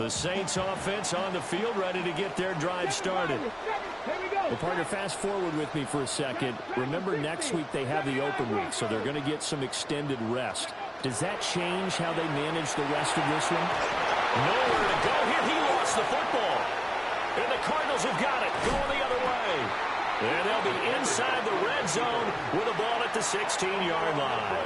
The Saints offense on the field, ready to get their drive started. Well, partner, fast forward with me for a second. Remember, next week they have the open week, so they're going to get some extended rest. Does that change how they manage the rest of this one? Nowhere to go here. He lost the football. And the Cardinals have got it, going the other way. And they'll be inside the red zone with the ball at the 16-yard line.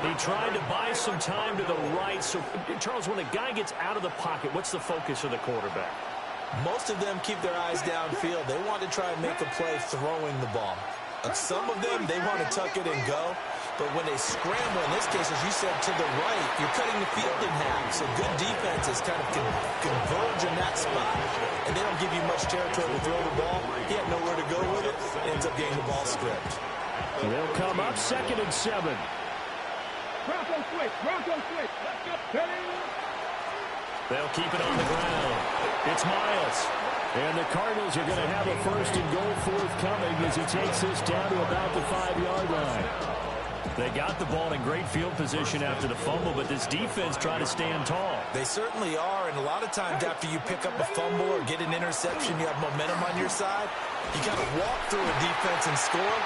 He tried to buy some time to the right. So, Charles, when a guy gets out of the pocket, what's the focus of the quarterback? Most of them keep their eyes downfield. They want to try and make a play throwing the ball. Some of them, they want to tuck it and go. But when they scramble, in this case, as you said, to the right, you're cutting the field in half. So good defenses kind of converge in that spot. And they don't give you much territory to throw the ball. He had nowhere to go with it. Ends up getting the ball stripped. They'll come up 2nd and 7. Bronco switch. Bronco switch. Let's go. They'll keep it on the ground. It's Miles. And the Cardinals are going to have a 1st and goal forthcoming as he takes this down to about the 5-yard line. They got the ball in great field position after the fumble, but this defense tried to stand tall. They certainly are, and a lot of times after you pick up a fumble or get an interception, you have momentum on your side. You kind of walk through a defense and score.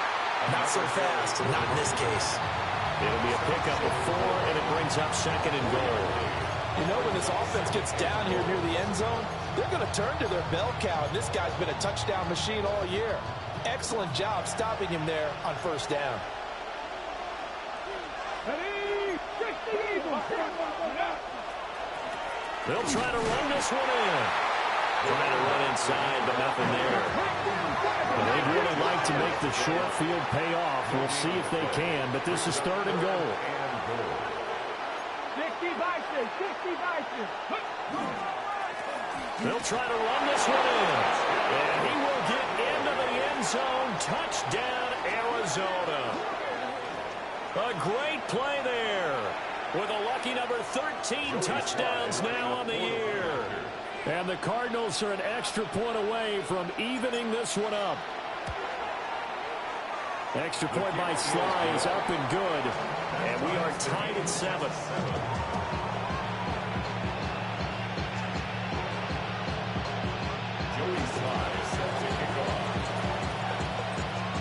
Not so fast, not in this case. It'll be a pickup of 4, and it brings up 2nd and goal. You know, when this offense gets down here near the end zone, they're going to turn to their bell cow, and this guy's been a touchdown machine all year. Excellent job stopping him there on 1st down. They'll try to run this one in. Trying to run inside, but nothing there. They'd really like to make the short field pay off. We'll see if they can, but this is 3rd and goal. 60 Bison, 60 Bison. They'll try to run this one in. And he will get into the end zone. Touchdown, Arizona. A great play there. With a lucky number 13 touchdowns now on the year. And the Cardinals are an extra point away from evening this one up. Extra point by Sly is up and good. And we are tied at 7.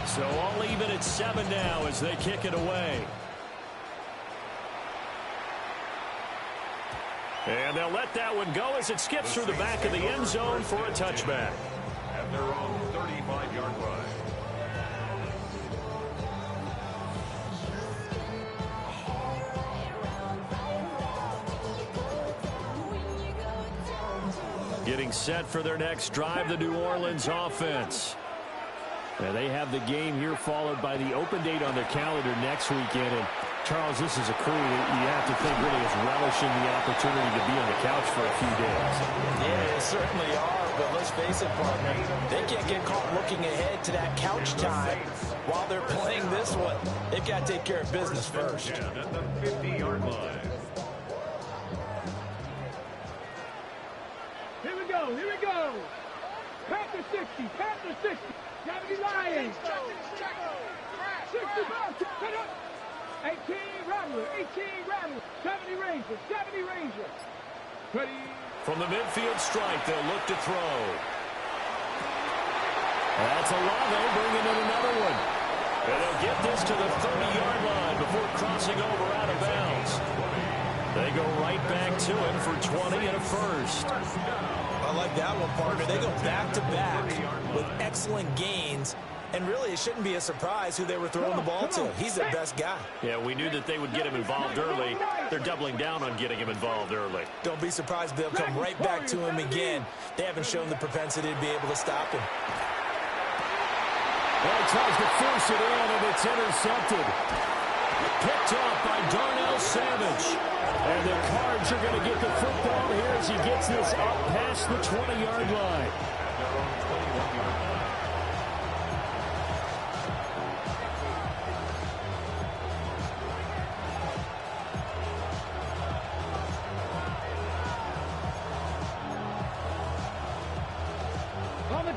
So all even at 7 now as they kick it away. And they'll let that one go as it skips through the back of the end zone for a touchback. At their own 35-yard line. Getting set for their next drive, the New Orleans offense. Now they have the game here followed by the open date on their calendar next weekend. And Charles, this is a crew that you have to think really is relishing the opportunity to be on the couch for a few days. Yeah, they certainly are, but let's face it, partner, they can't get caught looking ahead to that couch time while they're playing this one. They've got to take care of business first. At the 50-yard line. Here we go, here we go. Panther 60, Panther 60. 70 Lions. 60 Bucks. 18 Rattler, 18 Rattler. 70 Ranger, 70 Ranger. Ready. From the midfield strike, they'll look to throw. That's Olave bringing in another one. And they'll get this to the 30-yard line before crossing over out of bounds. They go right back to it for 20 and a 1st. I like that one, partner. They go back-to-back with excellent gains. And really, it shouldn't be a surprise who they were throwing the ball to. He's their best guy. Yeah, we knew that they would get him involved early. They're doubling down on getting him involved early. Don't be surprised they'll come right back to him again. They haven't shown the propensity to be able to stop him. Well, he tries to force it in, and it's intercepted. Picked off by Darnell Savage. And the Cards are going to get the football here as he gets this up past the 20-yard line.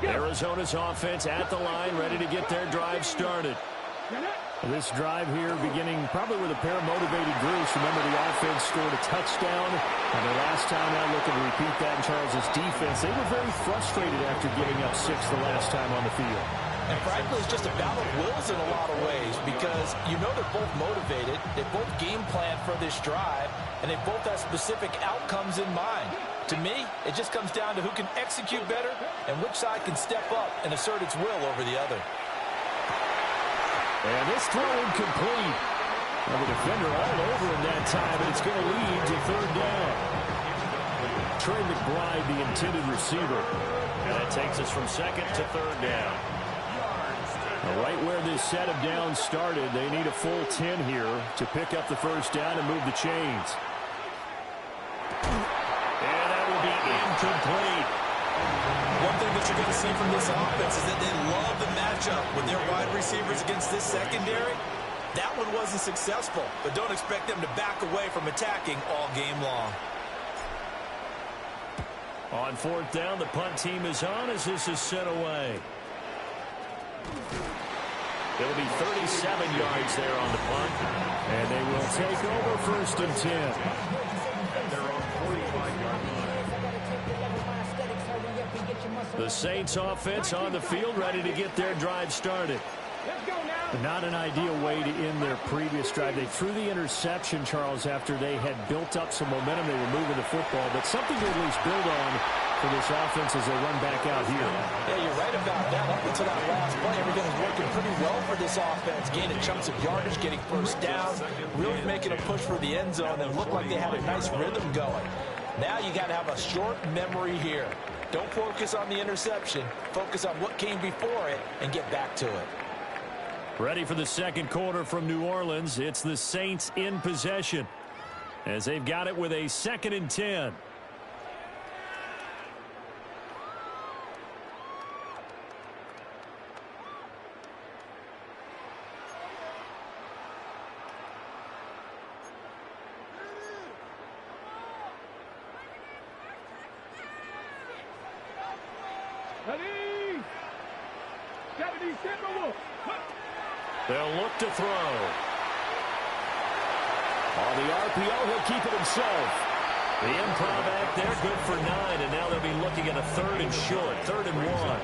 Arizona's offense at the line, ready to get their drive started. This drive here beginning probably with a pair of motivated groups. Remember, the offense scored a touchdown. And the last time out, looking to repeat that in Charles' defense. They were very frustrated after giving up 6 the last time on the field. And frankly, it's just a battle of wills in a lot of ways because you know they're both motivated. They both game plan for this drive, and they both have specific outcomes in mind. To me, it just comes down to who can execute better and which side can step up and assert its will over the other. And this throw incomplete. Well, the defender all over him that time, and it's going to lead to third down. Trey McBride, the intended receiver. And that takes us from second to third down. Now, right where this set of downs started, they need a full 10 here to pick up the first down and move the chains. And that will be incomplete. One thing that you're going to see from this offense is that they love the matchup with their wide receivers against this secondary. That one wasn't successful, but don't expect them to back away from attacking all game long. On fourth down, the punt team is on as this is sent away. It'll be 37 yards there on the punt, and they will take over first and 10. At their own 45-yard line. The Saints offense on the field, ready to get their drive started. Let's go now. Not an ideal way to end their previous drive. They threw the interception, Charles, after they had built up some momentum. They were moving the football, but something to at least build on for this offense as they run back out here. Yeah, you're right about that. Up until that last play, everything was working pretty well for this offense. Gaining chunks of yardage, getting first down, really making a push for the end zone, and looked like they had a nice rhythm going. Now you got to have a short memory here. Don't focus on the interception. Focus on what came before it and get back to it. Ready for the second quarter from New Orleans. It's the Saints in possession as they've got it with a 2nd and 10. Ready? 70 Timberwolves. They'll look to throw. On the RPO, he'll keep it himself. The improv act there, good for 9, and now they'll be looking at a 3rd and short, 3rd and 1.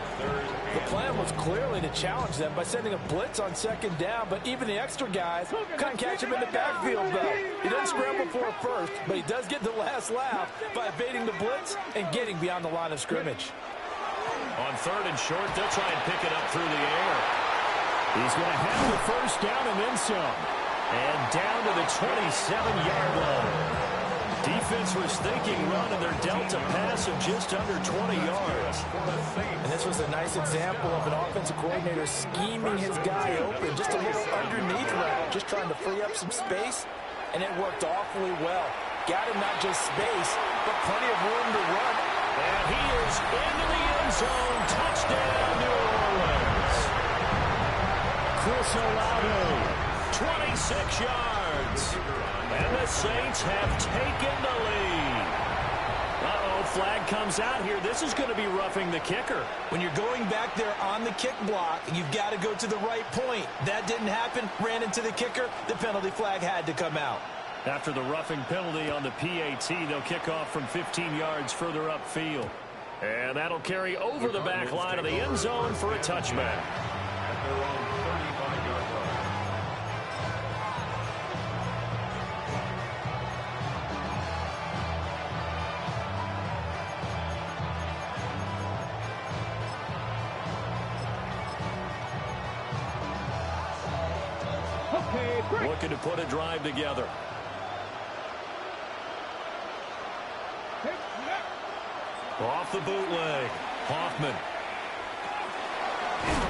The plan was clearly to challenge them by sending a blitz on 2nd down, but even the extra guys couldn't catch him in the backfield, though. He doesn't scramble for a first, but he does get the last laugh by evading the blitz and getting beyond the line of scrimmage. On 3rd and short, they'll try and pick it up through the air. He's going to have the first down and then some. And down to the 27-yard line. Defense was thinking run, and they're dealt a pass of just under 20 yards. And this was a nice example of an offensive coordinator scheming his guy open. Just a little underneath route, just trying to free up some space, and it worked awfully well. Got him not just space, but plenty of room to run. And he is into the end zone. Touchdown, New Orleans. Chris Olave, 26 yards. And the Saints have taken the lead. Uh-oh, flag comes out here. This is going to be roughing the kicker. When you're going back there on the kick block, you've got to go to the right point. That didn't happen. Ran into the kicker. The penalty flag had to come out. After the roughing penalty on the PAT, they'll kick off from 15 yards further upfield. And that'll carry over the back line of the end zone for a touchback. At their own 35-yard line. Okay, great. Looking to put a drive together. Off the bootleg, Hoffman.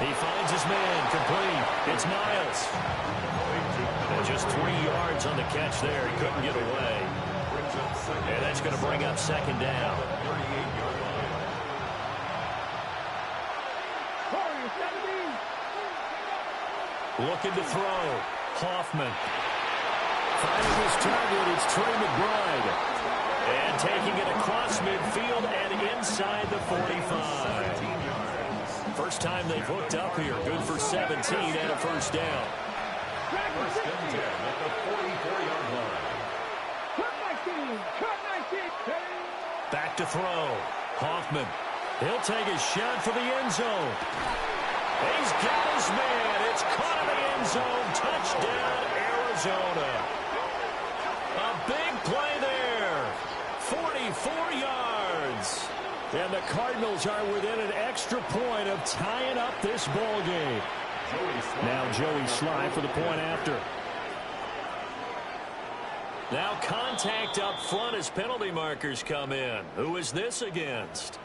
He finds his man, complete. It's Miles. And just 3 yards on the catch there. He couldn't get away. And that's going to bring up 2nd down. Looking to throw. Hoffman. Finding his target, it's Trey McBride. And taking it across midfield and inside the 45. First time they've hooked up here. Good for 17 and a first down. First and 10 at the 44-yard line. Cut 19. Cut 19. Back to throw. Hoffman. He'll take a shot for the end zone. He's got his man. It's caught in the end zone. Touchdown, Arizona. A big play there. 44 yards. And the Cardinals are within an extra point of tying up this ball game. Now Joey Slye for the point after. Now contact up front as penalty markers come in. Who is this against?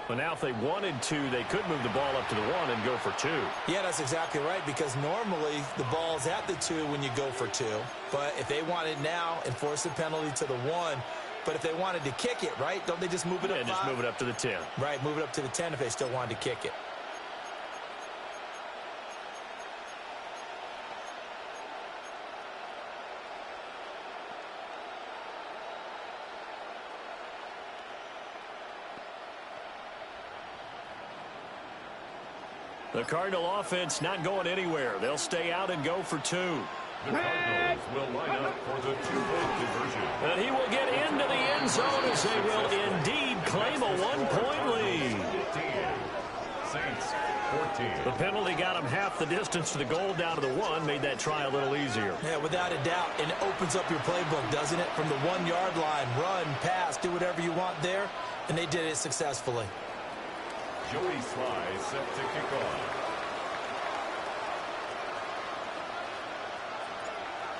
Well, now if they wanted to, they could move the ball up to the 1 and go for 2. Yeah, that's exactly right, because normally the ball's at the 2 when you go for 2. But if they want it now, enforce the penalty to the 1. But if they wanted to kick it, right, don't they just move it up 5? Just move it up to the 10. Right, move it up to the 10 if they still wanted to kick it. The Cardinal offense not going anywhere. They'll stay out and go for 2. The Cardinals will line up for the 2-point conversion. And he will get into the end zone as they will indeed claim a 1-point lead. 15. Saints 14. The penalty got him half the distance to the goal down to the 1, made that try a little easier. Yeah, without a doubt. And it opens up your playbook, doesn't it? From the 1-yard line, run, pass, do whatever you want there. And they did it successfully. Joey Slye set to kick off.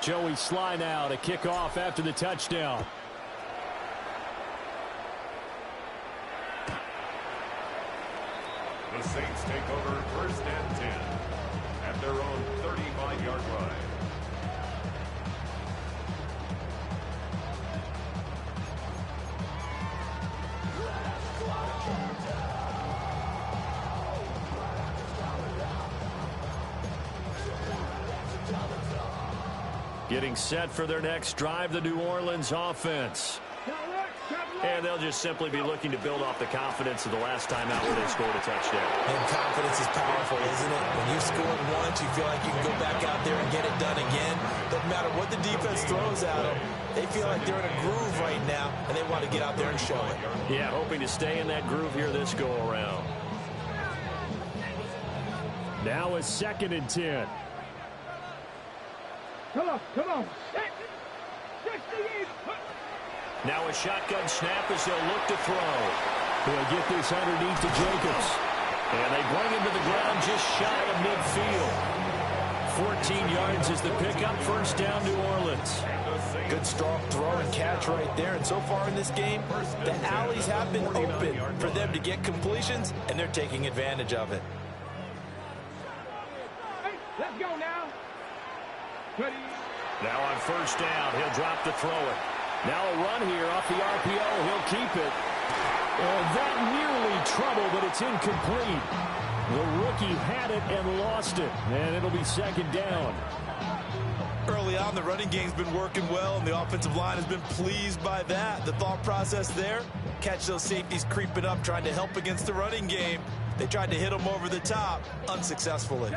Joey Slye now to kick off after the touchdown. The Saints take over first and 10 at their own 35-yard line. Getting set for their next drive, the New Orleans offense. And they'll just simply be looking to build off the confidence of the last time out where they scored a touchdown. And confidence is powerful, isn't it? When you scored once, you feel like you can go back out there and get it done again. Doesn't matter what the defense throws at them. They feel like they're in a groove right now, and they want to get out there and show it. Yeah, hoping to stay in that groove here this go-around. Now a 2nd and 10. Come on, come on. Now a shotgun snap as they'll look to throw. They'll get this underneath to Jacobs. And they bring him to the ground just shy of midfield. 14 yards is the pickup. First down, New Orleans. Good strong throw and catch right there. And so far in this game, the alleys have been open for them to get completions, and they're taking advantage of it. Hey, let's go now. Ready. Now on first down, he'll drop to throw it. Now a run here off the RPO. He'll keep it. And that nearly trouble, but it's incomplete. The rookie had it and lost it. And it'll be 2nd down. Early on, the running game's been working well, and the offensive line has been pleased by that. The thought process there, catch those safeties creeping up, trying to help against the running game. They tried to hit them over the top, unsuccessfully.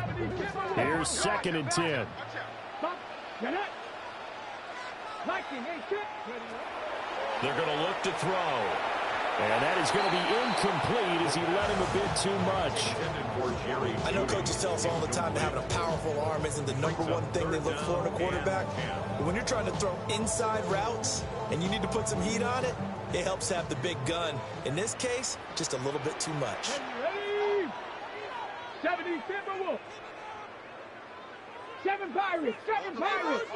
Here's 2nd and 10. They're going to look to throw. And that is going to be incomplete as he let him a bit too much. I know coaches tell us all the time that having a powerful arm isn't the #1 thing they look for in a quarterback. But when you're trying to throw inside routes and you need to put some heat on it, it helps have the big gun. In this case, just a little bit too much. 70 Timberwolves. 7 Pirates. 7 Pirates.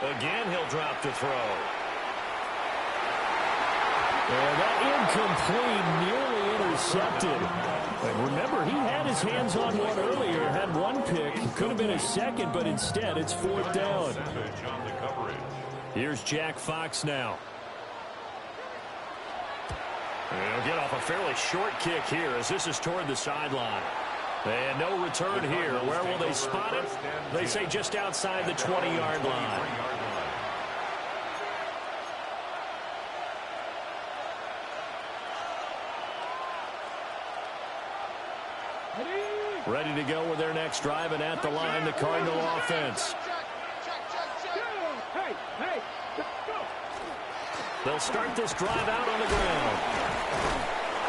Again, he'll drop to throw. And that incomplete, nearly intercepted. But remember, he had his hands on one earlier, had one pick. Could have been a second, but instead it's 4th down. Here's Jack Fox now. And he'll get off a fairly short kick here as this is toward the sideline. And no return here. Where will they spot it? They say just outside the 20-yard line. Ready? Ready to go with their next drive, and at the line, the Cardinal offense. They'll start this drive out on the ground.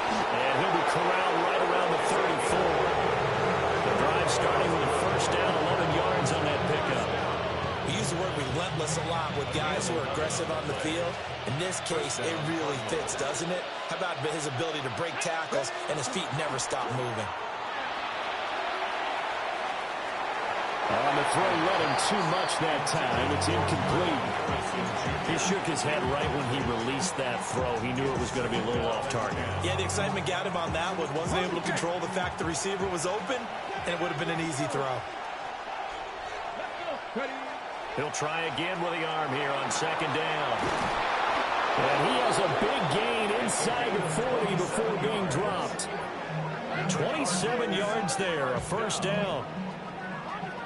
And he'll be corralled right around the 34. The drive starting with a first down, 11 yards on that pickup. We use the word relentless a lot with guys who are aggressive on the field. In this case, it really fits, doesn't it? How about his ability to break tackles and his feet never stop moving? On the throw, led him too much that time. It's incomplete. He shook his head right when he released that throw. He knew it was going to be a little off target. Yeah, the excitement got him on that one. Wasn't able to control the fact the receiver was open, and it would have been an easy throw. He'll try again with the arm here on second down. And he has a big gain inside the 40 before being dropped. 27 yards there, a first down.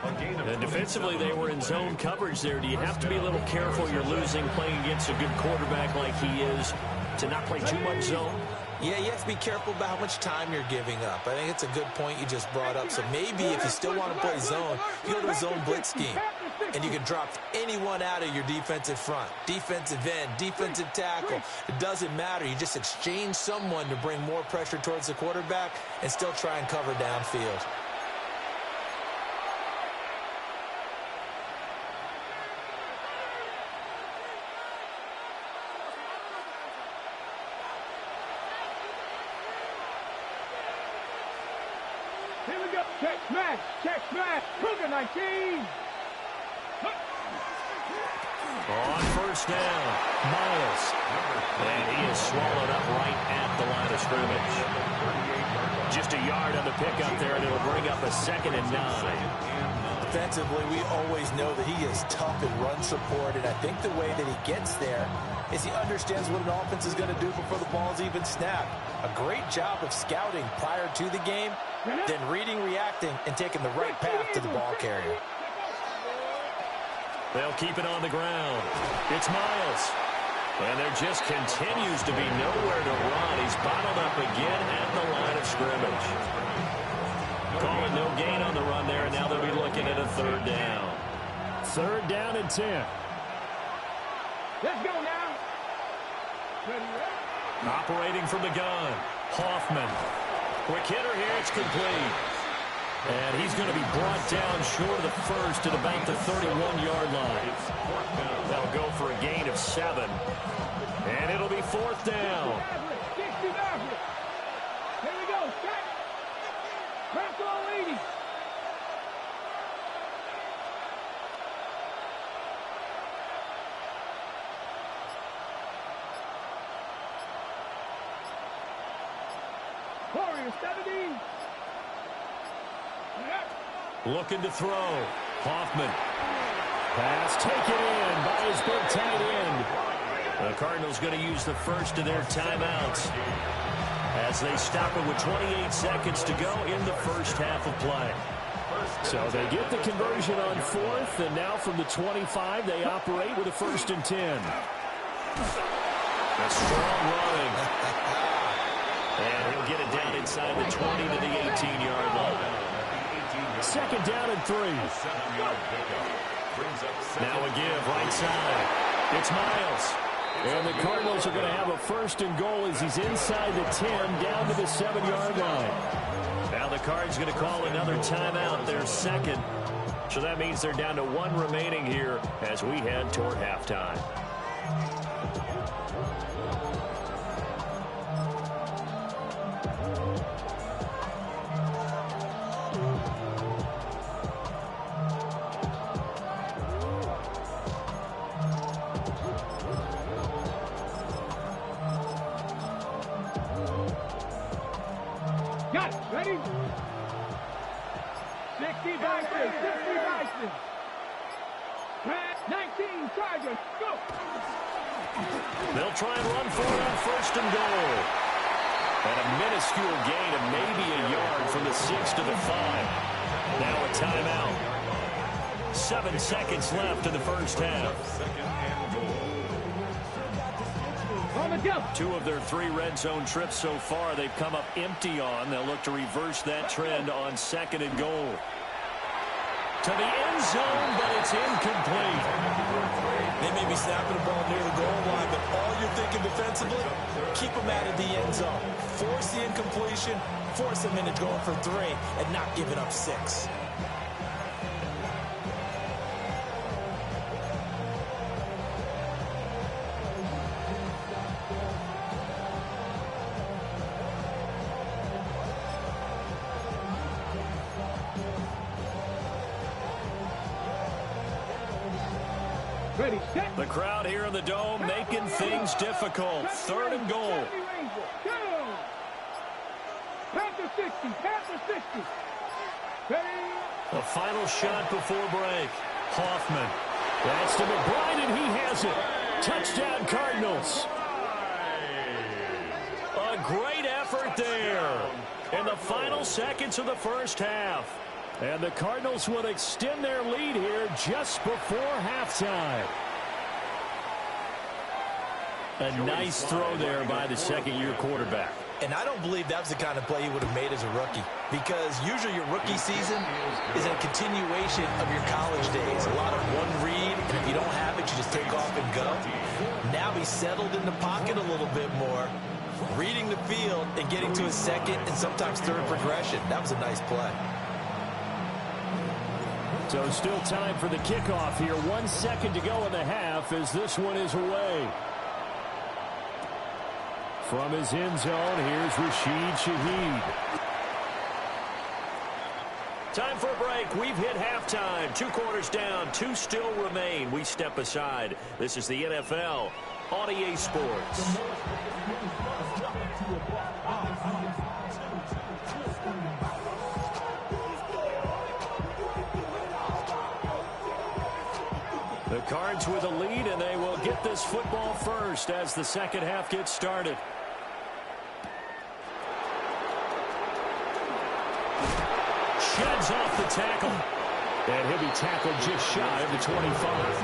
And defensively, they were in zone coverage there. Do you have to be a little careful you're losing playing against a good quarterback like he is to not play too much zone? Yeah, you have to be careful about how much time you're giving up. I think it's a good point you just brought up. So maybe if you still want to play zone, you go to a zone blitz scheme. And you can drop anyone out of your defensive front. Defensive end, defensive tackle. It doesn't matter. You just exchange someone to bring more pressure towards the quarterback and still try and cover downfield. Here we go. Check smash. Check smash. Cougar 19. On first down, Miles. And he is swallowed up right at the line of scrimmage. Just a yard on the pickup there, and it'll bring up a 2nd and 9. Defensively, we always know that he is tough in run support, and I think the way that he gets there is he understands what an offense is going to do before the ball's even snapped. A great job of scouting prior to the game, then reading, reacting, and taking the right path to the ball carrier. They'll keep it on the ground. It's Miles. And there just continues to be nowhere to run. He's bottled up again at the line of scrimmage. Calling no gain on the run there, and now they'll be looking at a 3rd down. 3rd down and 10. Let's go now. Operating from the gun, Hoffman. Quick hitter here, it's complete. And he's going to be brought down short of the first at about the 31-yard line. They'll go for a gain of 7. And it'll be 4th down. Here we go. Set. Crack all 80. Warrior 70. Looking to throw. Hoffman. Pass taken in by his big tight end. The Cardinals going to use the first of their timeouts as they stop it with 28 seconds to go in the first half of play. So they get the conversion on 4th, and now from the 25, they operate with a 1st and 10. A strong running. And he'll get it down inside the 20 to the 18-yard line. 2nd down and 3. Now a give right side. It's Miles. And the Cardinals are going to have a 1st and goal as he's inside the 10 down to the 7-yard line. Now the Cards going to call another timeout, their 2nd. So that means they're down to 1 remaining here as we head toward halftime. Got it. Ready? 60 Bison. 60 Bison. 19 Chargers. Go. They'll try and run for it on 1st and goal. And a minuscule gain of maybe a yard from the 6 to the 5. Now a timeout. 7 seconds left in the first half. 2 of their 3 red zone trips so far, they've come up empty on. They'll look to reverse that trend on 2nd and goal. To the end zone, but it's incomplete. They may be snapping the ball near the goal line, but all you're thinking defensively, keep them out of the end zone. Force the incompletion, force them into going for 3, and not giving up 6. The crowd here in the Dome making things difficult. 3rd and goal. Panther 60, Panther 60. The final shot before break. Hoffman. That's to McBride, and he has it. Touchdown, Cardinals. A great effort there in the final seconds of the first half. And the Cardinals will extend their lead here just before halftime. A nice throw there by the second-year quarterback. And I don't believe that was the kind of play he would have made as a rookie, because usually your rookie season is a continuation of your college days. A lot of one read, and if you don't have it, you just take off and go. Now he's settled in the pocket a little bit more, reading the field and getting to his 2nd and sometimes 3rd progression. That was a nice play. So still time for the kickoff here. 1 second to go in the half as this one is away. From his end zone, here's Rashid Shaheed. Time for a break. We've hit halftime. 2 quarters down, 2 still remain. We step aside. This is the NFL on EA Sports. The Cards with a lead, and they will get this football first as the second half gets started. Sheds off the tackle. And he'll be tackled just shy of the 25.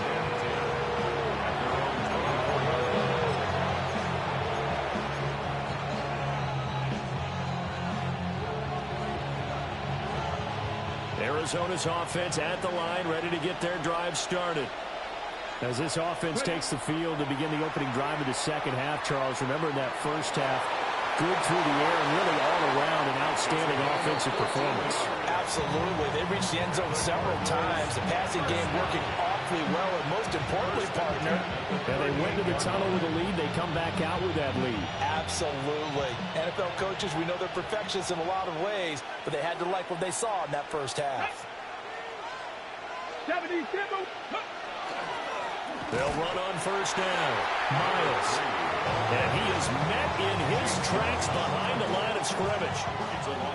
Arizona's offense at the line, ready to get their drive started. As this offense takes the field to begin the opening drive of the second half, Charles, remember in that first half, good through the air and really all around an outstanding offensive performance. Absolutely. They reached the end zone several times. The passing game working awfully well, and most importantly, partner. And they went to the tunnel with a lead. They come back out with that lead. Absolutely. NFL coaches, we know they're perfectionists in a lot of ways, but they had to like what they saw in that first half. 77. They'll run on first down. Miles. And he is met in his tracks behind the line of scrimmage.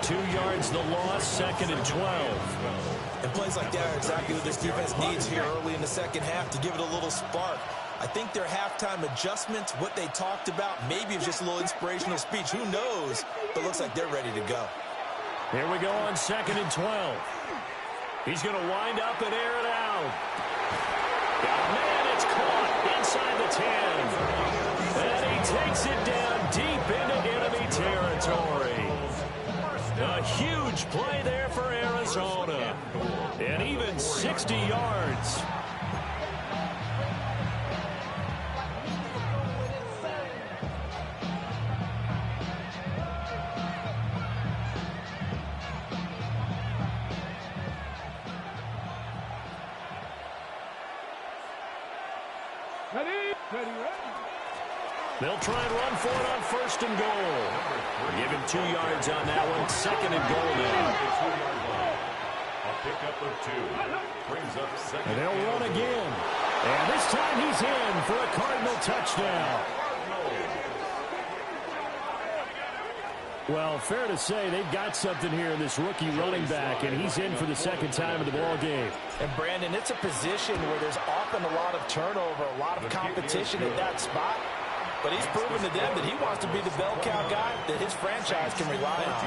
2 yards the loss, 2nd and 12. And plays like that are exactly what this defense needs here early in the second half to give it a little spark. I think their halftime adjustments, what they talked about, maybe it's just a little inspirational speech. Who knows? But looks like they're ready to go. Here we go on 2nd and 12. He's going to wind up and air it out. Man, it's caught inside the 10. And he takes it down deep into enemy territory. A huge play there for Arizona. And even 60 yards. They'll try and run for it on 1st and goal. Give him 2 yards on that one. 2nd and goal now. A pickup of 2. Brings up 2nd. And they'll run again. And this time he's in for a Cardinal touchdown. Well, fair to say they've got something here in this rookie running back, and he's in for the 2nd time of the ball game. And, Brandon, it's a position where there's often a lot of turnover, a lot of competition at that spot. But he's proven to them that he wants to be the bell cow guy that his franchise can rely on.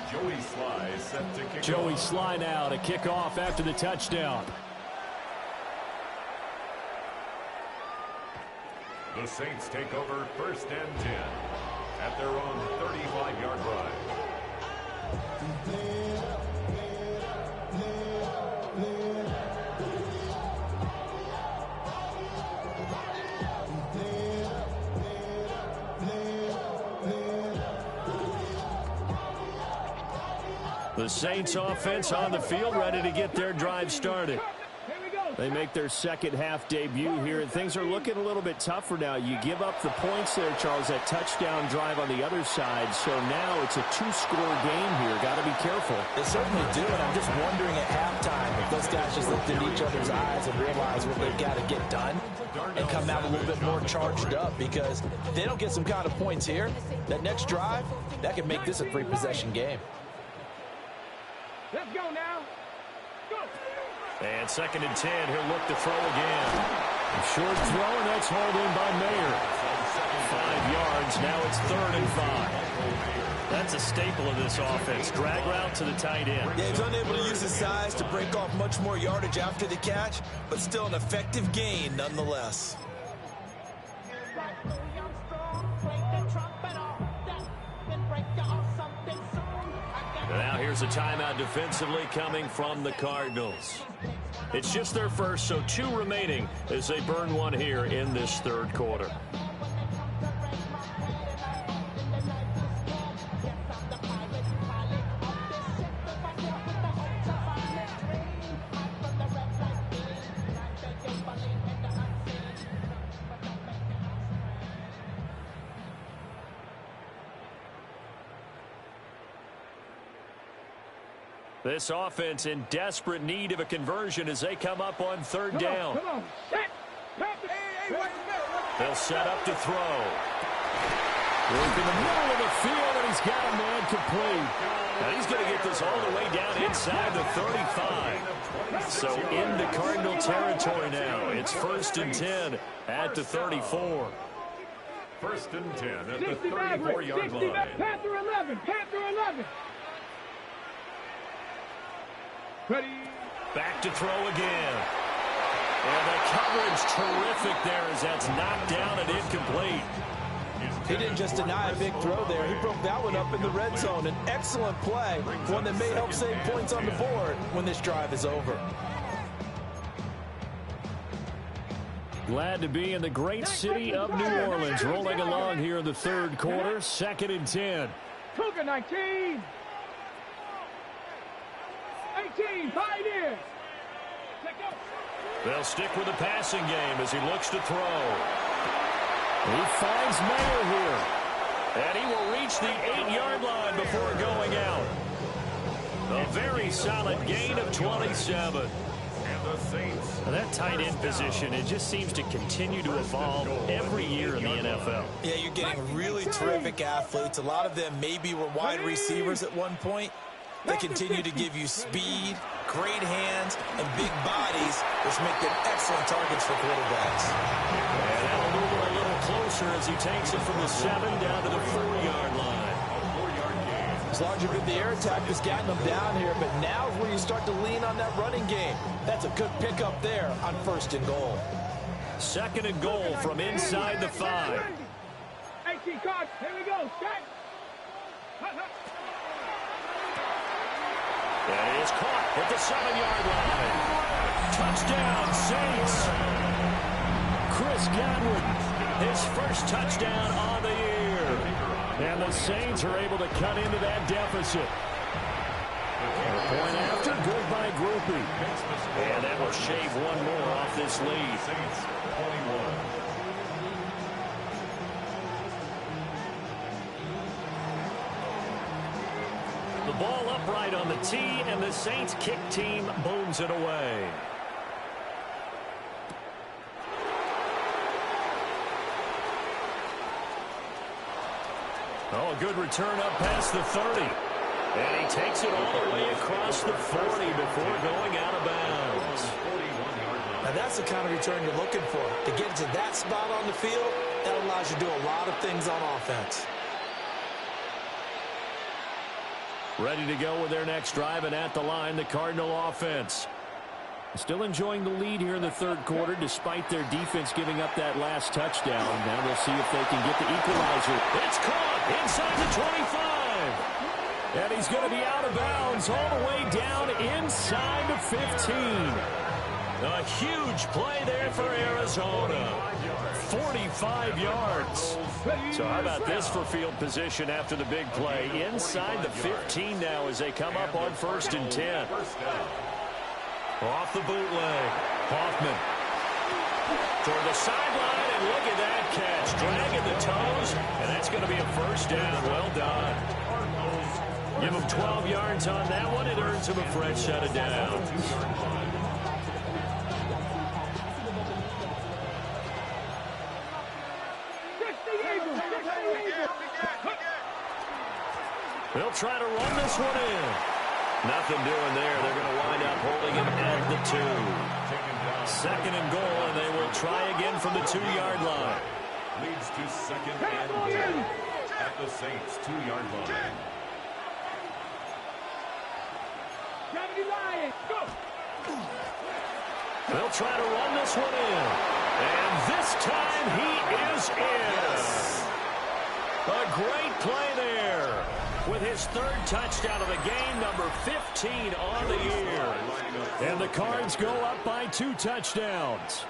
Joey Sly is set to kick Joey off. Sly now to kick off after the touchdown. The Saints take over 1st and 10 at their own 35-yard line. The Saints offense on the field, ready to get their drive started. They make their second half debut here, and things are looking a little bit tougher now. You give up the points there, Charles, that touchdown drive on the other side. So now it's a two-score game here. Got to be careful. They certainly do, and I'm just wondering at halftime if those guys just looked into each other's eyes and realized what they've got to get done and come out a little bit more charged up, because if they don't get some kind of points here, that next drive, that could make this a three-possession game. Let's go now. Go. And 2nd and 10. He'll look to throw again. Short throw, and that's hauled in by Mayer. 5 yards. Now it's 3rd and 5. That's a staple of this offense. Drag route to the tight end. Yeah, he's unable to use his size to break off much more yardage after the catch, but still an effective gain nonetheless. Now here's a timeout defensively coming from the Cardinals. It's just their first, so 2 remaining as they burn one here in this 3rd quarter. This offense in desperate need of a conversion as they come up on 3rd down. Come on. They'll set up to throw. Work in the middle of the field, and he's got a man complete. Now he's going to get this all the way down inside the 35. So into Cardinal territory now. It's 1st and 10 at the 34. 1st and 10 at the 34-yard line. Panther 11. Panther 11. Ready. Back to throw again. And the coverage terrific there as that's knocked down and incomplete. He didn't just deny a big throw there. He broke that one up in the red zone. An excellent play, one that may help save points on the board when this drive is over. Glad to be in the great city of New Orleans, rolling along here in the 3rd quarter. 2nd and 10. Cougar 19. 18, Pioneers. They'll stick with the passing game as he looks to throw. He finds Mayer here. And he will reach the 8-yard line before going out. A very solid gain of 27. And that tight end position, it just seems to continue to evolve every year in the NFL. Yeah, you're getting really terrific athletes. A lot of them maybe were wide receivers at one point. They continue to give you speed, great hands, and big bodies, which make them excellent targets for quarterbacks. And that'll move it a little closer as he takes it from the 7 down to the 4-yard line. It's largely been the air attack that's gotten them down here, but now is where you start to lean on that running game. That's a good pickup there on 1st and goal. 2nd and goal from inside the 5. 18 cards. Here we go. Set. And he is caught at the 7-yard line. Touchdown, Saints. Chris Godwin, his first touchdown on the year. And the Saints are able to cut into that deficit. The point after, good by Grupe. And that will shave one more off this lead. Saints 21. The ball upright on the tee, and the Saints kick team booms it away. Oh, a good return up past the 30. And he takes it all the way across the 40 before going out of bounds. Now that's the kind of return you're looking for. To get to that spot on the field, that allows you to do a lot of things on offense. Ready to go with their next drive, and at the line, the Cardinal offense. Still enjoying the lead here in the third quarter despite their defense giving up that last touchdown. Now we'll see if they can get the equalizer. It's caught inside the 25. And he's going to be out of bounds all the way down inside the 15. A huge play there for Arizona. 45 yards. So how about this for field position after the big play? Inside the 15 now as they come up on 1st and 10. Off the bootleg. Hoffman. Toward the sideline, and look at that catch. Dragging the toes, and that's going to be a first down. Well done. Give him 12 yards on that one. It earns him a fresh set of downs. They'll try to run this one in. Nothing doing there. They're going to wind up holding him at the 2. 2nd and goal, and they will try again from the 2-yard line. Leads to 2nd and 10 at the Saints' 2-yard line. They'll try to run this one in. And this time he is in. A great play there. With his 3rd touchdown of the game, number 15 on the year. And the Cards go up by 2 touchdowns.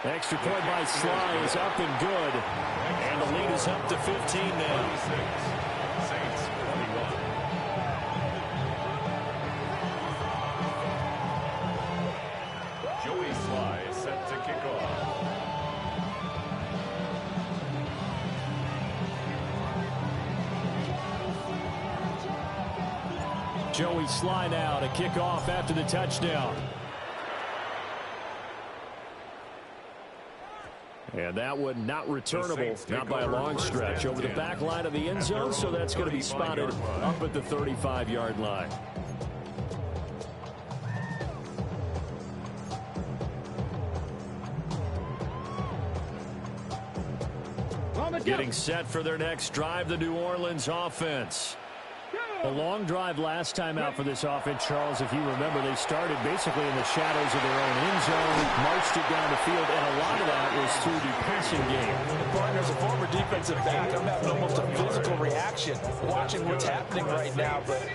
Extra point by Sly is up and good. And the lead is up to 15 now. Saints 21. Joey Sly is set to kick off. Joey Sly now to kick off after the touchdown. And that one not returnable, not by a long stretch, over the back line of the end zone, so that's going to be spotted up at the 35-yard line. Getting set for their next drive, the New Orleans offense. A long drive last time out for this offense, Charles. If you remember, they started basically in the shadows of their own end zone, marched it down the field, and a lot of that was through the passing game. Partner, as a former defensive back, I'm having almost a physical reaction watching what's happening right now. But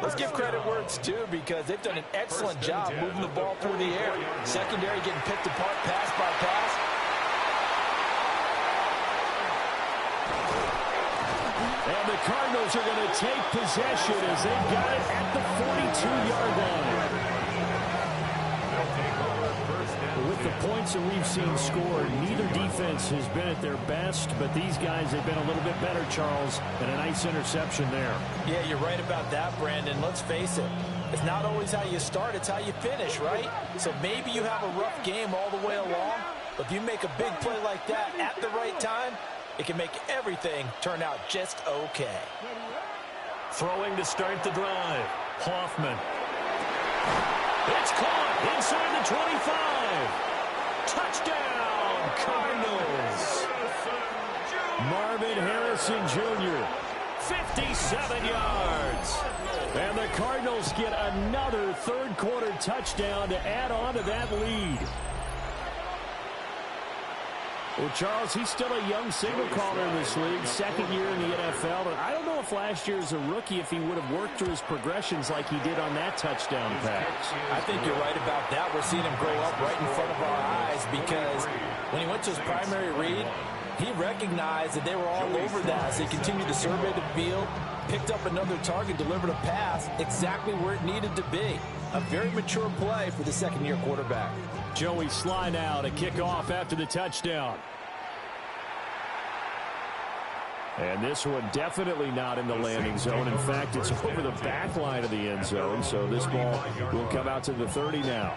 let's give credit where it's due, because they've done an excellent job moving the ball through the air. Secondary getting picked apart pass by pass. And the Cardinals are going to take possession as they've got it at the 42-yard line. With the points that we've seen scored, neither defense has been at their best, but these guys have been a little bit better, Charles, and a nice interception there. Yeah, you're right about that, Brandon. Let's face it. It's not always how you start, it's how you finish, right? So maybe you have a rough game all the way along, but if you make a big play like that at the right time, it can make everything turn out just okay. Throwing to start the drive. Hoffman. It's caught inside the 25. Touchdown, Cardinals. Marvin Harrison Jr., 57 yards. And the Cardinals get another third-quarter touchdown to add on to that lead. Well, Charles, he's still a young signal caller in this league, second year in the NFL. But I don't know if last year as a rookie, if he would have worked through his progressions like he did on that touchdown pass. I think you're right about that. We're seeing him grow up right in front of our eyes, because when he went to his primary read, he recognized that they were all over that as they continued to survey the field, picked up another target, delivered a pass exactly where it needed to be. A very mature play for the second-year quarterback. Joey Sly now to kick off after the touchdown. And this one definitely not in the landing zone. In fact, it's over the back line of the end zone, so this ball will come out to the 30 now.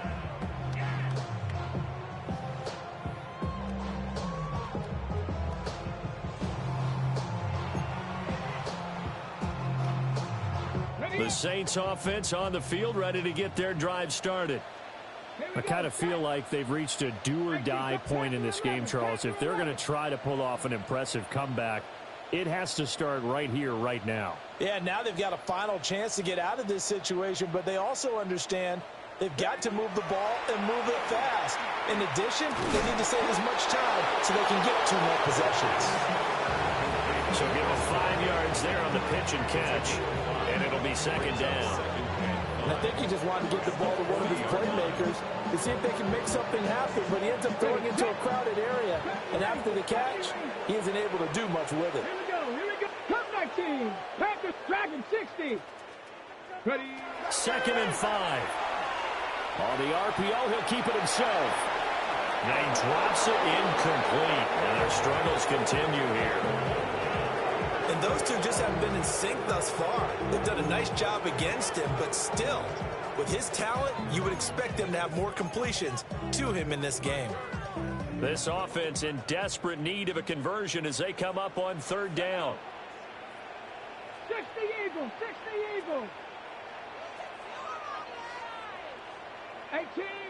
The Saints offense on the field, ready to get their drive started. I kind of feel like they've reached a do-or-die point in this game, Charles. If they're going to try to pull off an impressive comeback, It has to start right here, right now. Yeah, now they've got a final chance to get out of this situation, but they also understand they've got to move the ball and move it fast. In addition, they need to save as much time so they can get 2 more possessions. So give them 5 yards there on the pitch and catch, and it'll be second down. And I think he just wanted to get the ball to one of his playmakers to see if they can make something happen, but he ends up throwing into a crowded area, and after the catch, he isn't able to do much with it. Here we go. Come back team. Packers dragging 60. Ready. Second and 5. On the RPO, he'll keep it himself. And he drops it incomplete, and their struggles continue here. And those two just haven't been in sync thus far. They've done a nice job against him, but still, with his talent, you would expect them to have more completions to him in this game. This offense in desperate need of a conversion as they come up on third down. 60 Eagles, 60 Eagles. 18,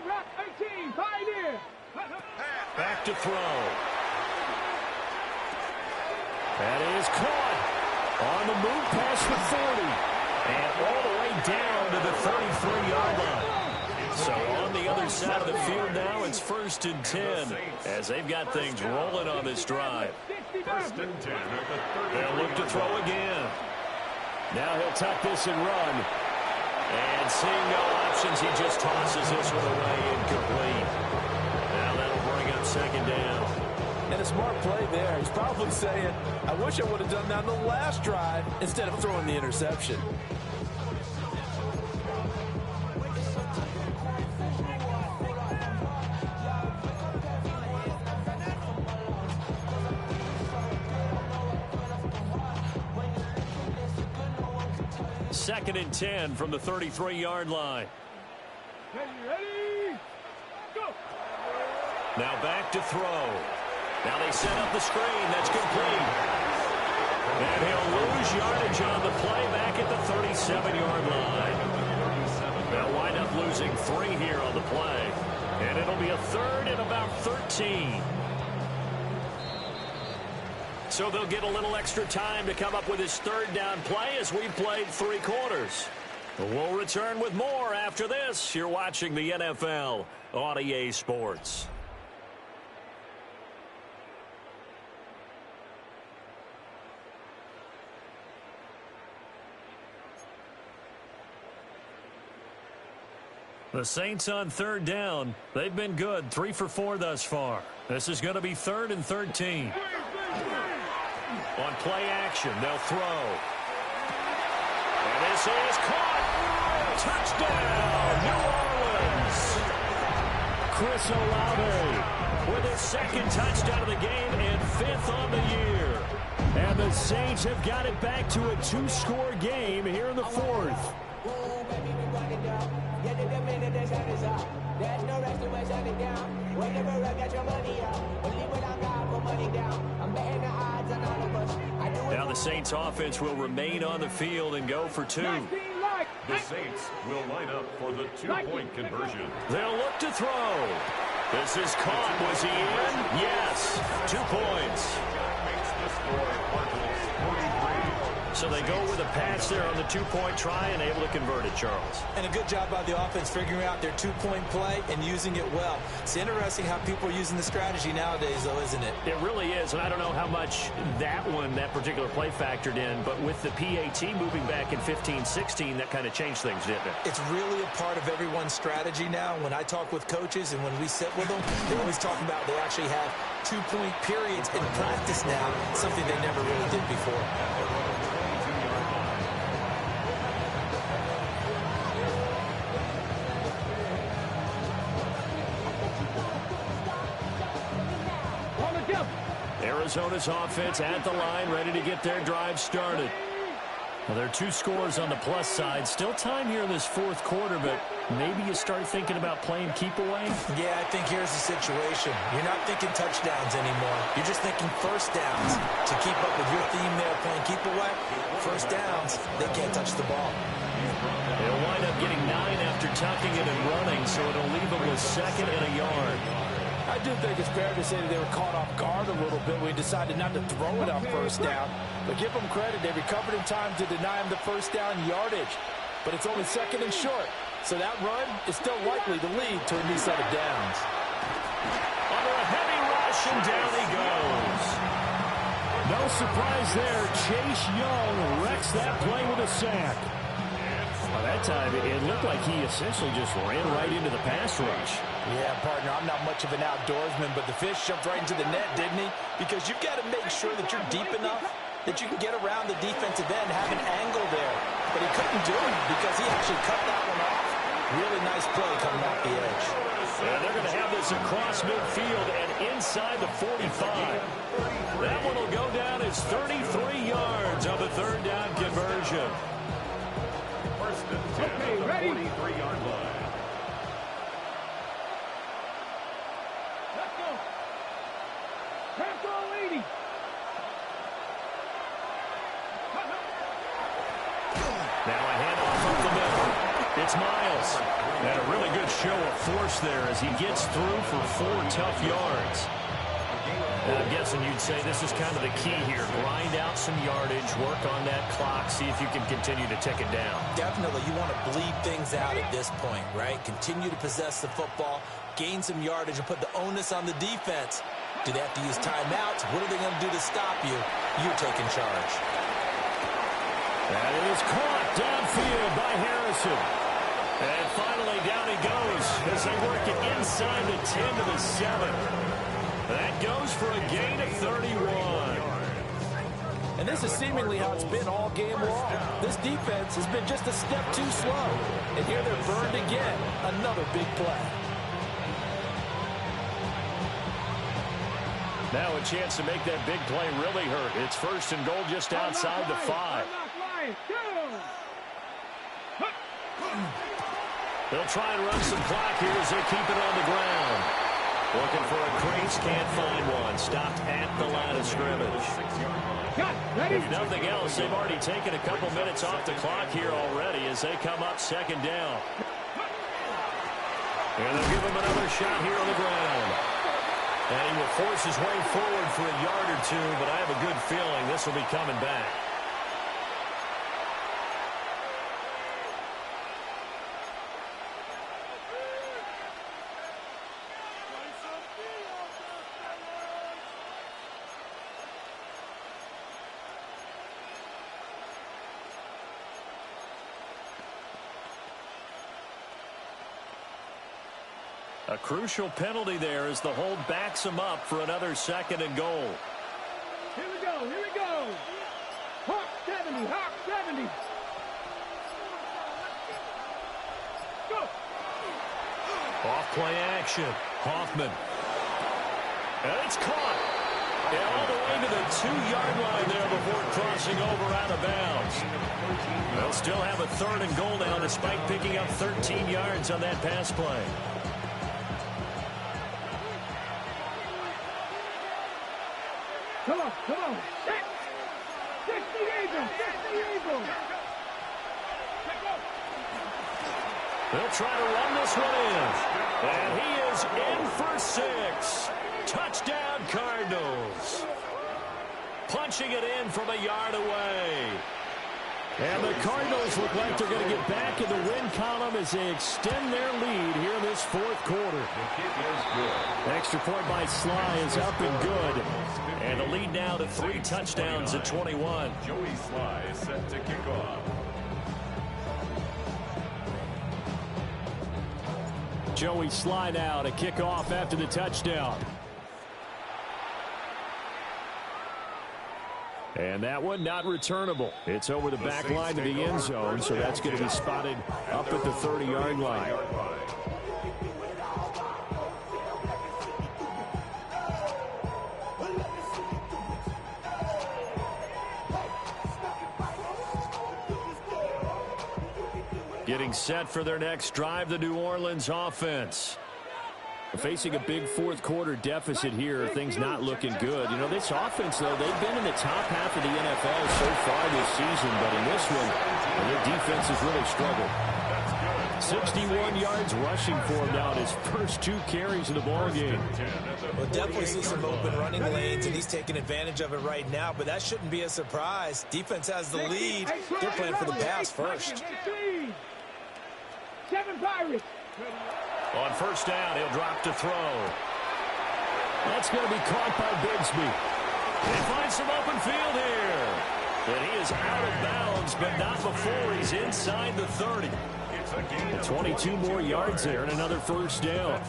rock, 18, Pioneer. Back to throw. That is caught on the move pass with 40. And all the way down to the 33-yard line. So on the other side of the field now, it's 1st and 10 as they've got things rolling on this drive. 1st and 10 at the 30. They'll look to throw again. Now he'll tuck this and run. And seeing no options, he just tosses this one away incomplete. Now that'll bring up second down. And a smart play there. He's probably saying, I wish I would have done that on the last drive instead of throwing the interception. Second and 10 from the 33-yard line. Ready, go. Now back to throw. Now they set up the screen. That's complete. And he'll lose yardage on the play back at the 37-yard line. They'll wind up losing 3 here on the play. And it'll be a 3rd and about 13. So they'll get a little extra time to come up with his 3rd down play as we've played 3 quarters. We'll return with more after this. You're watching the NFL on EA Sports. The Saints on 3rd down. They've been good, 3 for 4 thus far. This is going to be 3rd and 13. On play action, they'll throw. And this is caught. Touchdown, New Orleans. Chris Olave with his 2nd touchdown of the game and 5th on the year. And the Saints have got it back to a 2-score game here in the 4th. There's no rest to my shut it down. Whenever I got your money out, only when I got my money down. I'm betting the odds on all of us. Now the Saints offense will remain on the field and go for 2. The Saints will line up for the 2-point conversion. They'll look to throw. This is caught. Was he in? Yes. 2 points. Makes the score Cardinals 43. So they go with a pass there on the 2-point try and able to convert it, Charles. And a good job by the offense figuring out their 2-point play and using it well. It's interesting how people are using the strategy nowadays, though, isn't it? It really is, and I don't know how much that particular play factored in, but with the PAT moving back in 15-16, that kind of changed things, didn't it? It's really a part of everyone's strategy now. When I talk with coaches and when we sit with them, they always talk about they actually have 2-point periods in practice now, something they never really did before. Arizona's offense at the line, ready to get their drive started. Well, there are 2 scores on the plus side. Still time here in this 4th quarter, but maybe you start thinking about playing keep away? Yeah, I think here's the situation. You're not thinking touchdowns anymore. You're just thinking first downs. To keep up with your theme there, playing keep away, first downs, they can't touch the ball. They'll wind up getting 9 after tucking it and running, so it'll leave them with 2nd and a yard. I do think it's fair to say that they were caught off guard a little bit when we decided not to throw it on first down. But give them credit. They recovered in time to deny him the first down yardage. But it's only second and short. So that run is still likely to lead to a new set of downs. Under a heavy rush, and down he goes. No surprise there. Chase Young wrecks that play with a sack. Well, that time, it looked like he essentially just ran right into the pass rush. Yeah, partner, I'm not much of an outdoorsman, but the fish jumped right into the net, didn't he? Because you've got to make sure that you're deep enough that you can get around the defensive end, have an angle there. But he couldn't do it because he actually cut that one off. Really nice play coming off the edge. And they're going to have this across midfield and inside the 45. That one will go down as 33 yards on the third down conversion. First and 10 Okay, at the ready? 43-yard line. Let's go. Pass all 80. Now a handoff up the middle. It's Miles. And a really good show of force there as he gets through for 4 tough yards. And I'm guessing you'd say this is kind of the key here. Grind out some yardage, work on that clock, see if you can continue to tick it down. Definitely, you want to bleed things out at this point, right? Continue to possess the football, gain some yardage, and put the onus on the defense. Do they have to use timeouts? What are they going to do to stop you? You're taking charge. And it is caught downfield by Harrison. And finally down he goes as they work it inside the 10 to the 7. That goes for a gain of 31. And this is seemingly how it's been all game long. This defense has been just a step too slow. And here they're burned again. Another big play. Now a chance to make that big play really hurt. It's first and goal just outside the 5. They'll try and run some clock here as they keep it on the ground. Looking for a crease, can't find one. Stopped at the line of scrimmage. If nothing else, they've already taken a couple minutes off the clock here already as they come up second down. And they'll give him another shot here on the ground. And he will force his way forward for a yard or two, but I have a good feeling this will be coming back. A crucial penalty there as the hold backs him up for another second and goal. Here we go, here we go. Hawk 70, Hawk 70. Go. Off play action. Hoffman. And it's caught. And all the way to the 2-yard line there before crossing over out of bounds. They'll still have a third and goal now despite picking up 13 yards on that pass play. Come on, come on. 60 Eagles, 60 Eagles. They'll try to run this one in. And he is in for 6. Touchdown, Cardinals. Punching it in from a yard away. And the Cardinals look like they're going to get back in the win column as they extend their lead here in this fourth quarter. Extra point by Sly is up and good. And the lead now to 3 touchdowns at 21. Joey Sly is set to kick off. Joey Sly now to kick off after the touchdown. And that one not returnable. It's over the back line to the end zone, so that's going to be spotted up at the 30-yard line. Getting set for their next drive, the New Orleans offense. Facing a big fourth quarter deficit here, things not looking good. You know, this offense, though, they've been in the top half of the NFL so far this season, but in this one, their defense has really struggled. That's good. 61 yards rushing for him now in his first 2 carries of the ball game. We'll definitely see some open running lanes, and he's taking advantage of it right now, but that shouldn't be a surprise. Defense has the lead. They're playing for the pass first. 7 Pirates. On first down, he'll drop to throw. That's going to be caught by Bigsby. They find some open field here. And he is out of bounds, but not before he's inside the 30. 22 more yards there and another first down.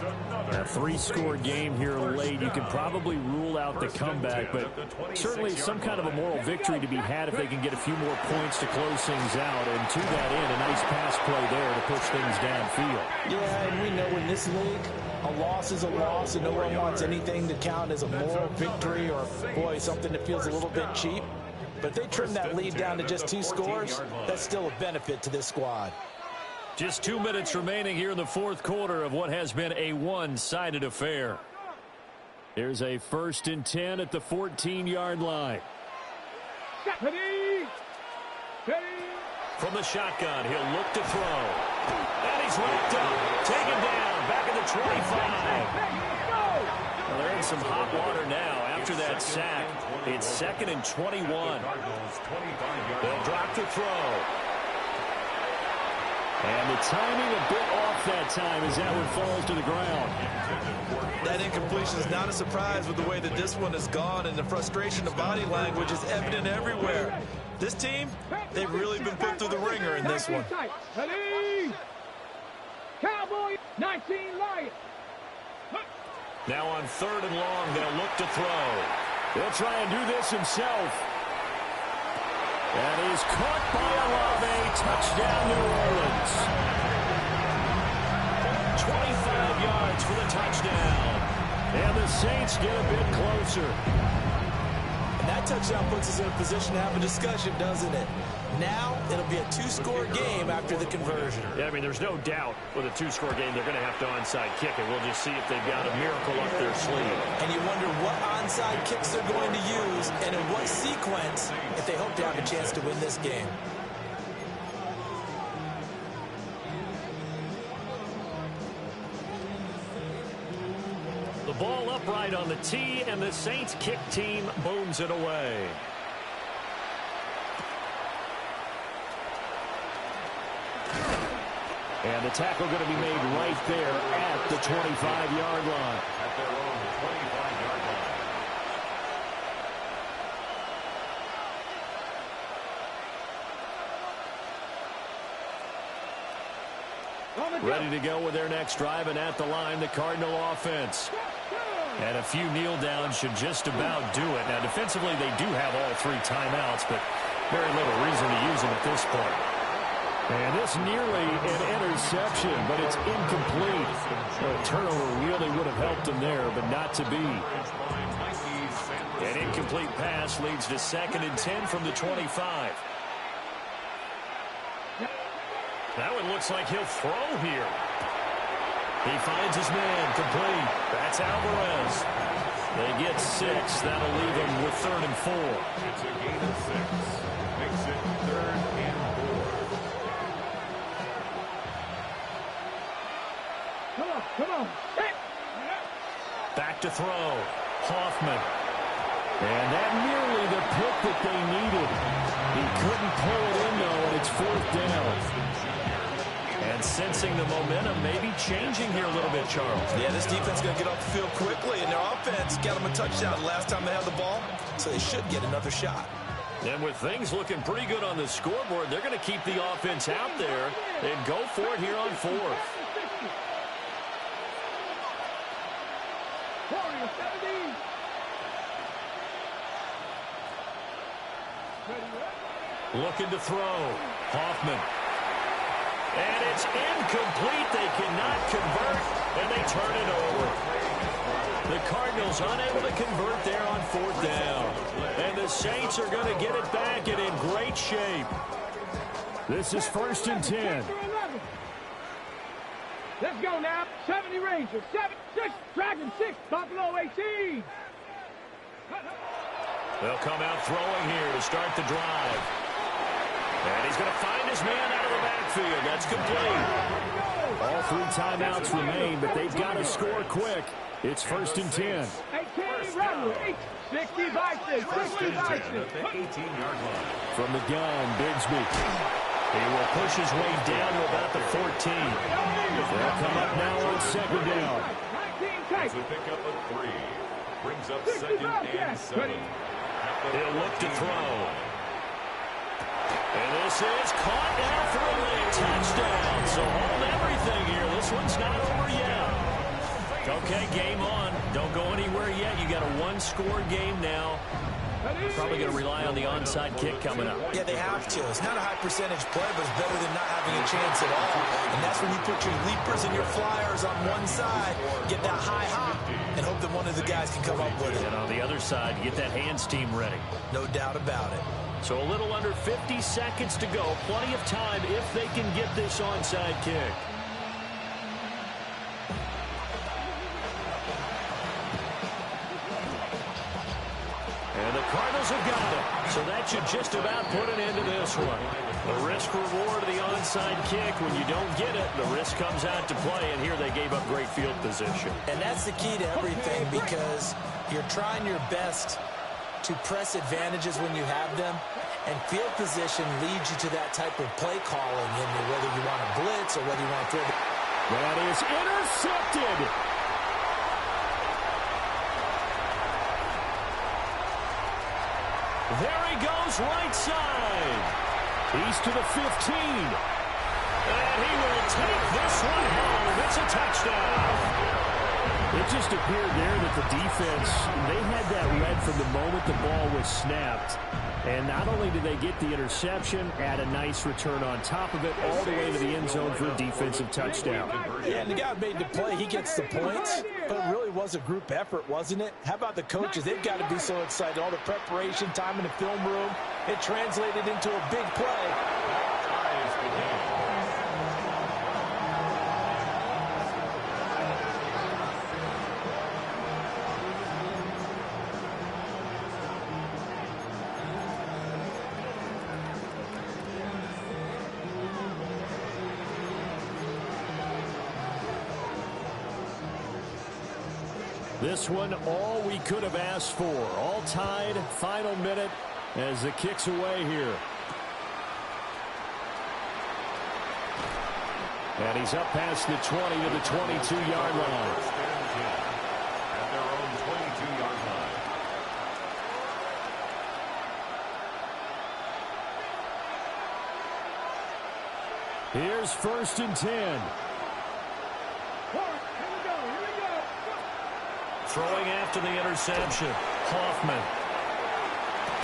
A 3-score game here late. You can probably rule out the comeback, but certainly some kind of a moral victory to be had if they can get a few more points to close things out. And to that end, a nice pass play there to push things downfield. Yeah, and we know in this league, a loss is a loss, and no one wants anything to count as a moral victory or, boy, something that feels a little bit cheap. But if they trim that lead down to just 2 scores, that's still a benefit to this squad. Just 2 minutes remaining here in the 4th quarter of what has been a one-sided affair. Here's a 1st and 10 at the 14-yard line. From the shotgun, he'll look to throw. And he's wrapped up, taken down, back at the 25. Well, they're in some hot water now after that sack. It's 2nd and 21. They'll drop to throw. And the timing a bit off that time as that one falls to the ground. That incompletion is not a surprise with the way that this one has gone, and the frustration of body language is evident everywhere. This team, they've really been put through the ringer in this one. Cowboy 19 Lions. Now on 3rd and long, they'll look to throw. He'll try and do this himself. And he's caught by Olave. Touchdown, New Orleans. 25 yards for the touchdown. And the Saints get a bit closer. And that touchdown puts us in a position to have a discussion, doesn't it? Now, it'll be a 2-score game after the conversion. Yeah, I mean, there's no doubt with a 2-score game, they're going to have to onside kick it. We'll just see if they've got a miracle up their sleeve. And you wonder what onside kicks they're going to use and in what sequence if they hope to have a chance to win this game. The ball upright on the tee, and the Saints kick team booms it away. And the tackle going to be made right there at the 25-yard line. At their own 25-yard line. Ready to go with their next drive, and at the line, the Cardinal offense. And a few kneel downs should just about do it. Now, defensively, they do have all 3 timeouts, but very little reason to use them at this point. And this nearly an interception, but it's incomplete. A turnover really would have helped them there, but not to be. An incomplete pass leads to 2nd and 10 from the 25. That one looks like he'll throw here. He finds his man, complete. That's Alvarez. They get 6. That'll leave them with 3rd and 4. It's a gain of 6. Makes it 3rd and 4. Come on. Back to throw. Hoffman. And that nearly the pick that they needed. He couldn't pull it in, though, and it's 4th down. And sensing the momentum maybe changing here a little bit, Charles. Yeah, this defense is going to get off the field quickly, and their offense got them a touchdown last time they had the ball, so they should get another shot. And with things looking pretty good on the scoreboard, they're going to keep the offense out there and go for it here on 4th. Looking to throw. Hoffman. And it's incomplete. They cannot convert, and they turn it over. The Cardinals unable to convert there on 4th down. And the Saints are going to get it back and in great shape. This is 1st and 10. Let's go now. 70 Rangers. 7, 6, Dragon 6, Buffalo 18. They'll come out throwing here to start the drive. And he's going to find his man out of the backfield. That's complete. All 3 timeouts remain, but they've got to score quick. It's 1st and 10. 18, Rebel. 60 Bison. 60 Bison. At the 18-yard line. From the gun, Bigsby. He will push his way down to about the 14. They'll come up now on 2nd down. 19 It's a pickup of 3. Brings up 2nd and 7. He'll look to throw. And this is caught now for a late touchdown. So hold everything here. This one's not over yet. Okay, game on. Don't go anywhere yet. You got a 1-score game now. Probably going to rely on the onside kick coming up. Yeah, they have to. It's not a high percentage play, but it's better than not having a chance at all. And that's when you put your leapers and your flyers on one side, get that high hop, and hope that one of the guys can come up with it. And on the other side, you get that hands team ready. No doubt about it. So a little under 50 seconds to go. Plenty of time if they can get this onside kick. And the Cardinals have got it. So that should just about put an end to this one. The risk-reward of the onside kick. When you don't get it, the risk comes out to play. And here they gave up great field position. And that's the key to everything, because you're trying your best to press advantages when you have them. And field position leads you to that type of play calling, in whether you want to blitz or whether you want to throw the... That is intercepted. There he goes, right side. He's to the 15. And he will take this one home. It's a touchdown. It just appeared there that the defense, they had that read from the moment the ball was snapped. And not only did they get the interception, add a nice return on top of it, all the way to the end zone for a defensive touchdown. Yeah, and the guy who made the play, he gets the points. But it really was a group effort, wasn't it? How about the coaches? They've got to be so excited. All the preparation time in the film room, it translated into a big play. This one, all we could have asked for. All tied, final minute as the kick's away here. And he's up past the 20 to the 22-yard line. At their own 22-yard line. Here's 1st and 10. Throwing after the interception. Hoffman.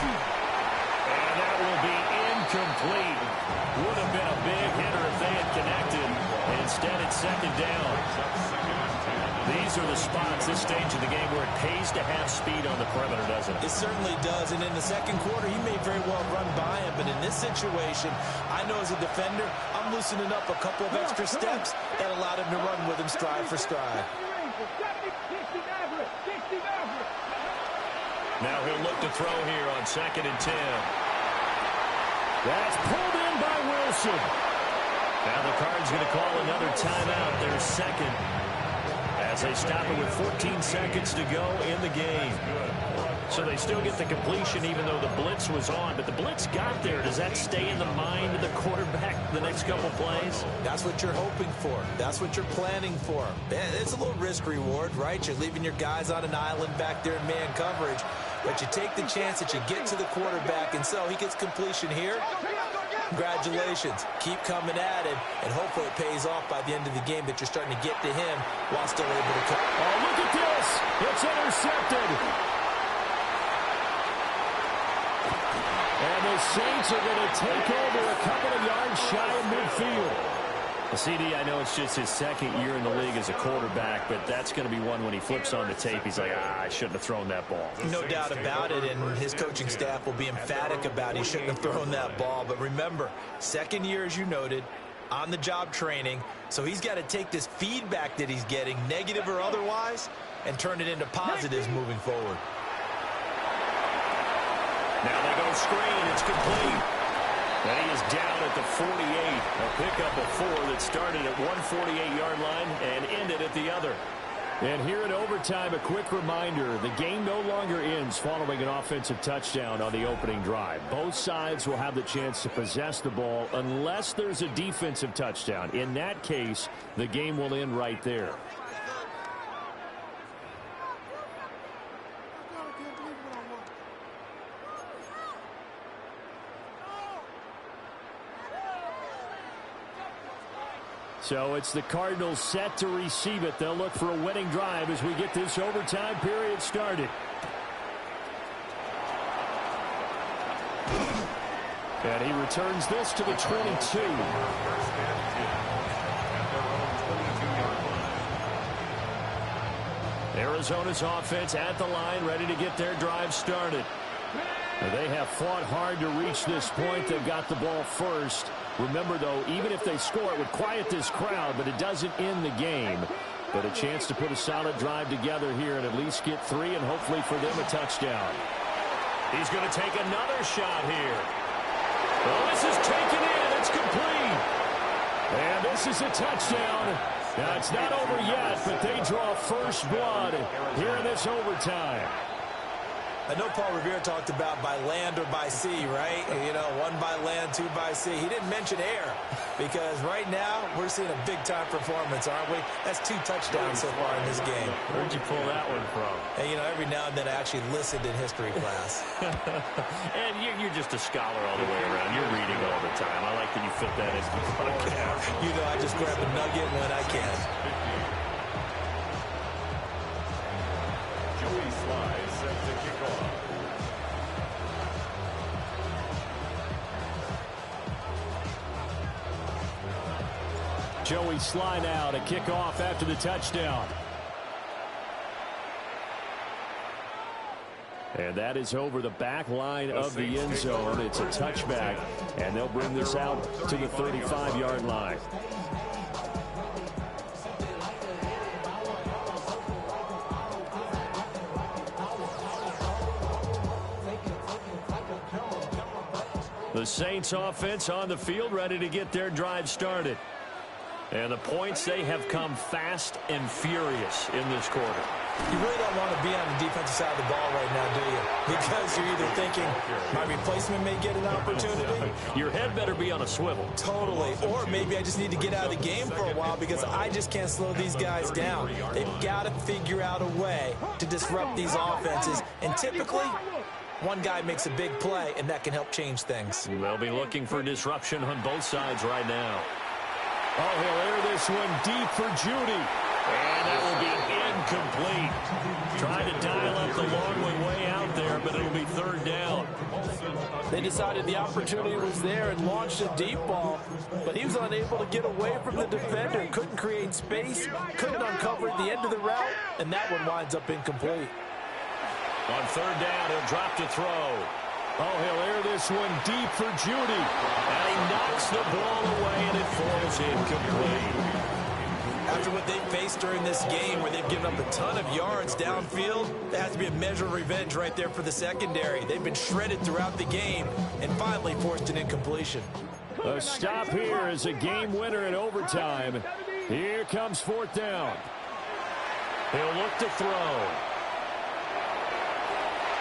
And that will be incomplete. Would have been a big hitter if they had connected. Instead, it's 2nd down. These are the spots, this stage of the game, where it pays to have speed on the perimeter, doesn't it? It certainly does. And in the second quarter, he may very well run by him. But in this situation, I know as a defender, I'm loosening up a couple of extra steps that allowed him to run with him stride for stride. Now he'll look to throw here on 2nd and 10. That's pulled in by Wilson. Now the Cards going to call another timeout. Their second, as they stop it with 14 seconds to go in the game. So they still get the completion even though the blitz was on. But the blitz got there. Does that stay in the mind of the quarterback the next couple plays? That's what you're hoping for. That's what you're planning for. It's a little risk reward, right? You're leaving your guys on an island back there in man coverage. But you take the chance that you get to the quarterback, and so he gets completion here. Congratulations. Keep coming at it, and hopefully it pays off by the end of the game that you're starting to get to him while still able to come. Oh, look at this. It's intercepted. And the Saints are going to take over a couple of yards shy of midfield. CD, I know it's just his second year in the league as a quarterback, but that's going to be one when he flips on the tape. He's like, I shouldn't have thrown that ball. No doubt about it, and his coaching staff will be emphatic about he shouldn't have thrown that ball. But remember, second year, as you noted, on-the-job training, so he's got to take this feedback that he's getting, negative or otherwise, and turn it into positives moving forward. Now they go screen. It's complete. And he is down at the 48. A pickup of 4 that started at one 48-yard line and ended at the other. And here in overtime, a quick reminder, the game no longer ends following an offensive touchdown on the opening drive. Both sides will have the chance to possess the ball unless there's a defensive touchdown. In that case, the game will end right there. So it's the Cardinals set to receive it. They'll look for a winning drive as we get this overtime period started. And he returns this to the 22. Arizona's offense at the line, ready to get their drive started. They have fought hard to reach this point. They've got the ball first. Remember, though, even if they score, it would quiet this crowd, but it doesn't end the game. But a chance to put a solid drive together here and at least get 3 and hopefully for them a touchdown. He's going to take another shot here. Well, this is taken in. It's complete. And this is a touchdown. Now, it's not over yet, but they draw first blood here in this overtime. I know Paul Revere talked about by land or by sea, right? You know, 1 by land, 2 by sea. He didn't mention air because right now we're seeing a big-time performance, aren't we? That's 2 touchdowns so far in this game. Where'd you pull that one from? And, you know, every now and then I actually listened in history class. And you're just a scholar all the way around. You're reading all the time. I like that you fit that into the podcast. You know, I just grab a nugget when I can. Joey Sly set to kick off. Joey Sly now to kick off after the touchdown. And that is over the back line of the end zone. It's a touchback, and they'll bring this out to the 35-yard line. The Saints offense on the field ready to get their drive started. And the points, they have come fast and furious in this quarter. You really don't want to be on the defensive side of the ball right now, do you? Because you're either thinking, my replacement may get an opportunity. Your head better be on a swivel. Totally. Or maybe I just need to get out of the game for a while because I just can't slow these guys down. They've got to figure out a way to disrupt these offenses. And typically, one guy makes a big play, and that can help change things. They'll be looking for disruption on both sides right now. Oh, he'll air this one deep for Judy. And that will be incomplete. Trying to dial up the long way out there, but it'll be 3rd down. They decided the opportunity was there and launched a deep ball, but he was unable to get away from the defender. Couldn't create space, couldn't uncover the end of the route, and that one winds up incomplete. On 3rd down, he'll drop to throw. Oh, he'll air this one deep for Judy. And he knocks the ball away, and it falls incomplete. After what they've faced during this game where they've given up a ton of yards downfield, there has to be a measure of revenge right there for the secondary. They've been shredded throughout the game and finally forced an incompletion. A stop here is a game winner in overtime. Here comes 4th down. He'll look to throw.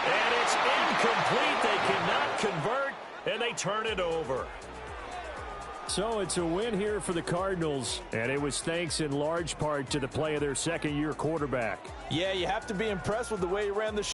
And it's incomplete. They cannot convert, and they turn it over. So it's a win here for the Cardinals, and it was thanks in large part to the play of their second-year quarterback. Yeah, you have to be impressed with the way he ran the